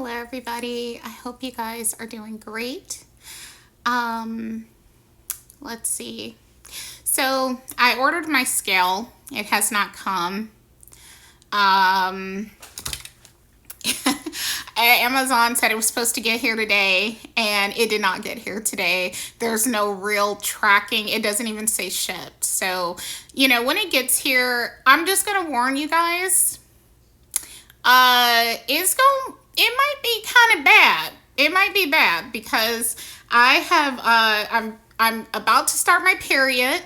Hello everybody. I hope you guys are doing great. Let's see. So I ordered my scale. It has not come. Amazon said it was supposed to get here today and it did not get here today. There's no real tracking. It doesn't even say shipped. So, when it gets here, I'm just going to warn you guys. It might be kind of bad. It might be bad because I'm about to start my period,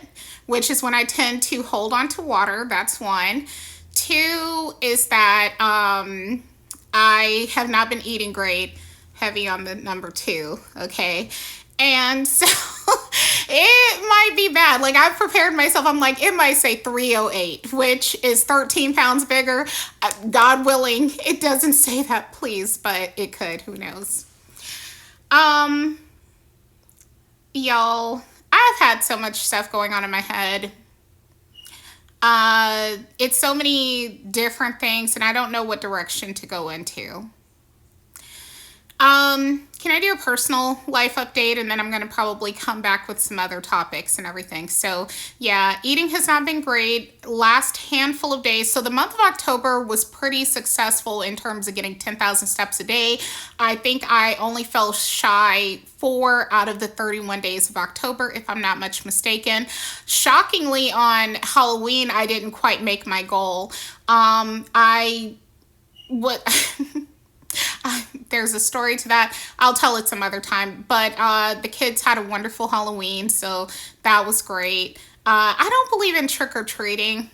which is when I tend to hold on to water. That's one. Two is that I have not been eating great, heavy on the number two, okay? And so it might be bad. Like, I've prepared myself. I'm like, it might say 308, which is 13 pounds bigger. God willing, it doesn't say that, please, but it could. Who knows? Y'all, I've had so much stuff going on in my head. It's so many different things, and I don't know what direction to go into. Can I do a personal life update, and then I'm going to probably come back with some other topics and everything. So yeah, eating has not been great last handful of days. So the month of October was pretty successful in terms of getting 10,000 steps a day. I think I only fell shy 4 out of the 31 days of October, if I'm not much mistaken. Shockingly, on Halloween, I didn't quite make my goal. There's a story to that. I'll tell it some other time. But the kids had a wonderful Halloween, so that was great. I don't believe in trick-or-treating.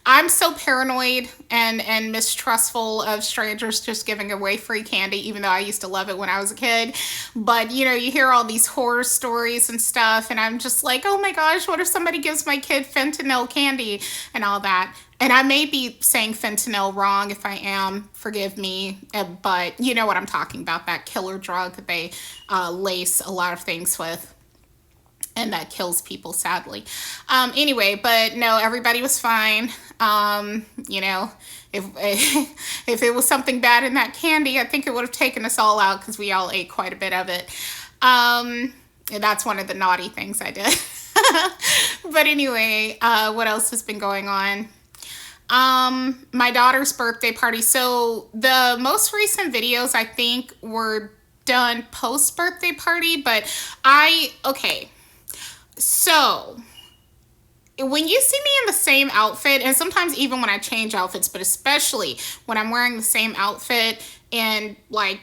I'm so paranoid and mistrustful of strangers just giving away free candy, even though I used to love it when I was a kid. But, you hear all these horror stories and stuff, and I'm just like, oh my gosh, what if somebody gives my kid fentanyl candy and all that? And I may be saying fentanyl wrong. If I am, forgive me. But you know what I'm talking about, that killer drug that they lace a lot of things with. And that kills people, sadly. Anyway, but no, everybody was fine. If if it was something bad in that candy, I think it would have taken us all out because we all ate quite a bit of it. That's one of the naughty things I did. But anyway, what else has been going on? My daughter's birthday party. So the most recent videos, I think, were done post birthday party, but okay. So when you see me in the same outfit, and sometimes even when I change outfits, but especially when I'm wearing the same outfit in like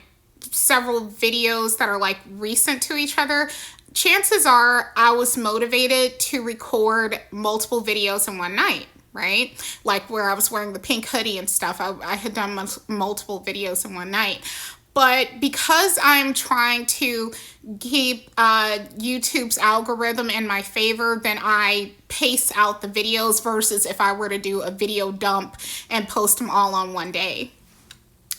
several videos that are like recent to each other, chances are I was motivated to record multiple videos in one night, right? Like where I was wearing the pink hoodie and stuff. I had done multiple videos in one night. But because I'm trying to keep YouTube's algorithm in my favor, then I pace out the videos versus if I were to do a video dump and post them all on one day.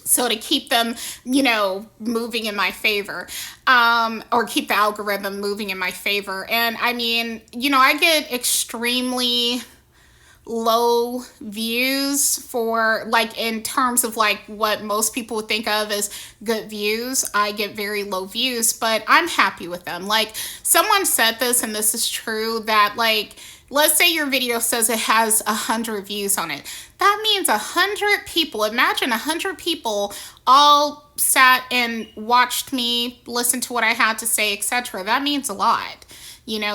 So to keep them, moving in my favor, or keep the algorithm moving in my favor. And I mean, I get extremely low views for like in terms of like what most people would think of as good views. I get very low views, but I'm happy with them. Like someone said this, and this is true, that like let's say your video says it has 100 views on it. That means 100 people. Imagine 100 people all sat and watched me, listened to what I had to say, etc. That means a lot.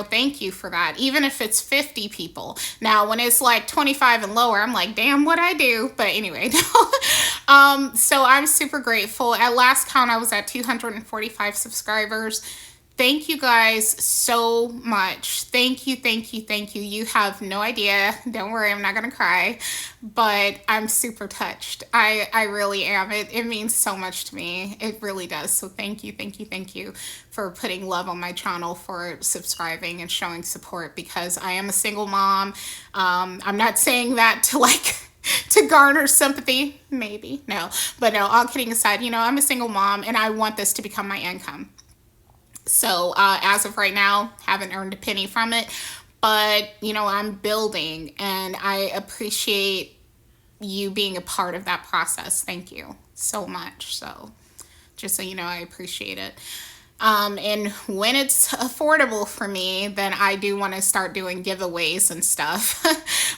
Thank you for that. Even if it's 50 people. Now, when it's like 25 and lower, I'm like, damn, what'd I do? But anyway, so I'm super grateful. At last count, I was at 245 subscribers. Thank you guys so much. Thank you, thank you, thank you. You have no idea. Don't worry, I'm not going to cry. But I'm super touched. I really am. It means so much to me. It really does. So thank you, thank you, thank you for putting love on my channel, for subscribing and showing support, because I am a single mom. I'm not saying that to garner sympathy, maybe. No. But no, all kidding aside, I'm a single mom and I want this to become my income. So as of right now, haven't earned a penny from it, but I'm building, and I appreciate you being a part of that process. Thank you so much. So Just so you know, I appreciate it. And when it's affordable for me, then I do want to start doing giveaways and stuff.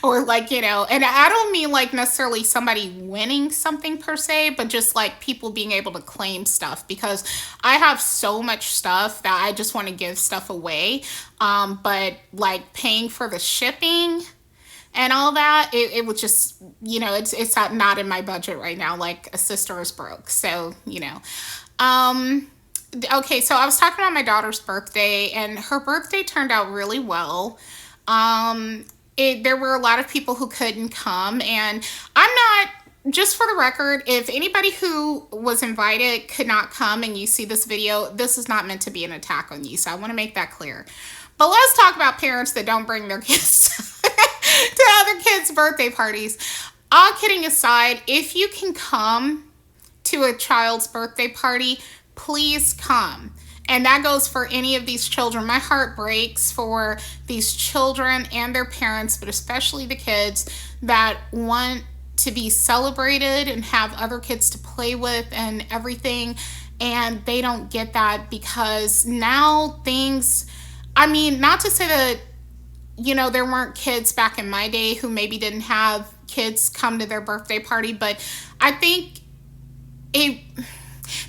Or like, and I don't mean like necessarily somebody winning something per se, but just like people being able to claim stuff, because I have so much stuff that I just want to give stuff away. But like paying for the shipping and all that, it would just, it's not in my budget right now. Like a sister is broke. So, okay, so I was talking about my daughter's birthday, and her birthday turned out really well. There were a lot of people who couldn't come, and I'm not, just for the record, if anybody who was invited could not come and you see this video, this is not meant to be an attack on you, so I want to make that clear. But let's talk about parents that don't bring their kids to other kids' birthday parties. All kidding aside, if you can come to a child's birthday party, please come. And that goes for any of these children. My heart breaks for these children and their parents, but especially the kids that want to be celebrated and have other kids to play with and everything. And they don't get that because now things, not to say that, there weren't kids back in my day who maybe didn't have kids come to their birthday party, but I think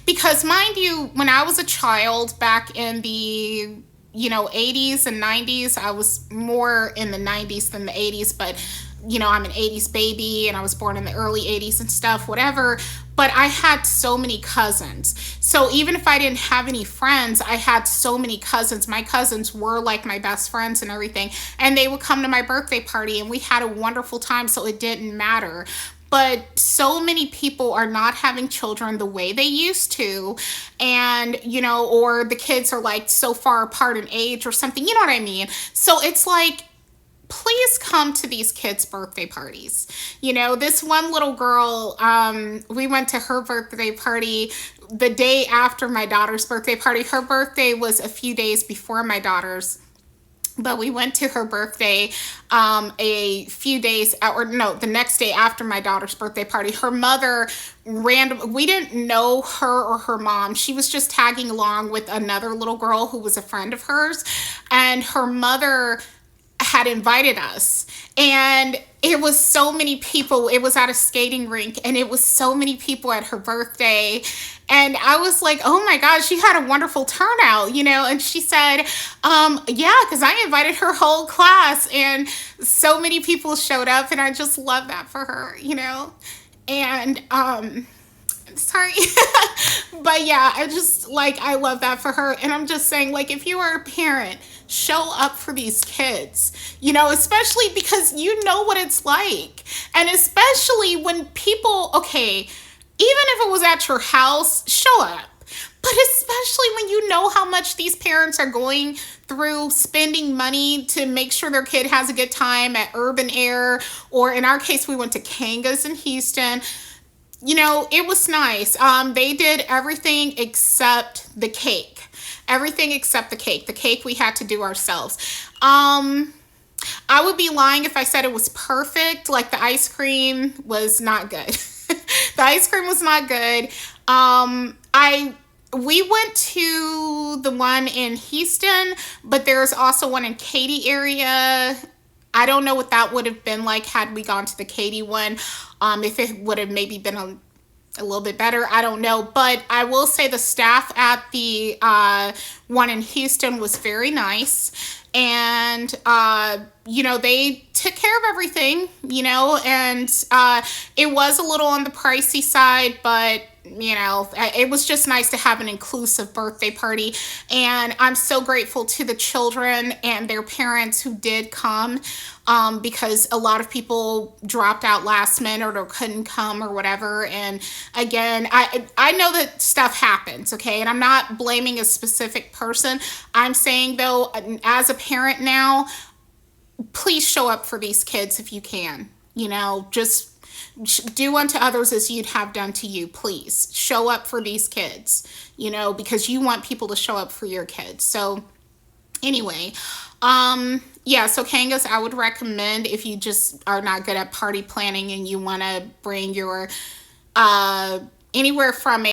because mind you, when I was a child back in the 80s and 90s, I was more in the 90s than the 80s, but I'm an 80s baby and I was born in the early 80s and stuff, whatever. But I had so many cousins. So even if I didn't have any friends, I had so many cousins. My cousins were like my best friends and everything. And they would come to my birthday party and we had a wonderful time, so it didn't matter. But so many people are not having children the way they used to. And, or the kids are like so far apart in age or something, you know what I mean? So it's like, please come to these kids' birthday parties. This one little girl, we went to her birthday party the day after my daughter's birthday party. Her birthday was a few days before my daughter's. But we went to her birthday a few days, the next day after my daughter's birthday party. Her mother, we didn't know her or her mom. She was just tagging along with another little girl who was a friend of hers. And her mother had invited us. And it was so many people. It was at a skating rink, and it was so many people at her birthday. And I was like, oh my gosh, you had a wonderful turnout, And she said, yeah, because I invited her whole class, and so many people showed up, and I just love that for her, And sorry. But yeah, I love that for her. And I'm just saying, like, if you are a parent, show up for these kids, especially because you know what it's like. And especially when people, okay, even if it was at your house, show up. But especially when you know how much these parents are going through spending money to make sure their kid has a good time at Urban Air, or in our case, we went to Kanga's in Houston. It was nice. They did everything except the cake. Everything except the cake. The cake we had to do ourselves. I would be lying if I said it was perfect. Like, the ice cream was not good. The ice cream was not good. We went to the one in Houston, but there's also one in Katy area. I don't know what that would have been like had we gone to the Katy one. If it would have maybe been a little bit better, I don't know. But I will say the staff at the one in Houston was very nice. And, they took care of everything, and it was a little on the pricey side, but it was just nice to have an inclusive birthday party. And I'm so grateful to the children and their parents who did come, because a lot of people dropped out last minute or couldn't come or whatever. And again, I know that stuff happens, okay? And I'm not blaming a specific person. I'm saying, though, as a parent now, please show up for these kids if you can. Just do unto others as you'd have done to you. Please show up for these kids, because you want people to show up for your kids. So anyway, yeah, so Kangas, I would recommend if you just are not good at party planning and you want to bring your anywhere from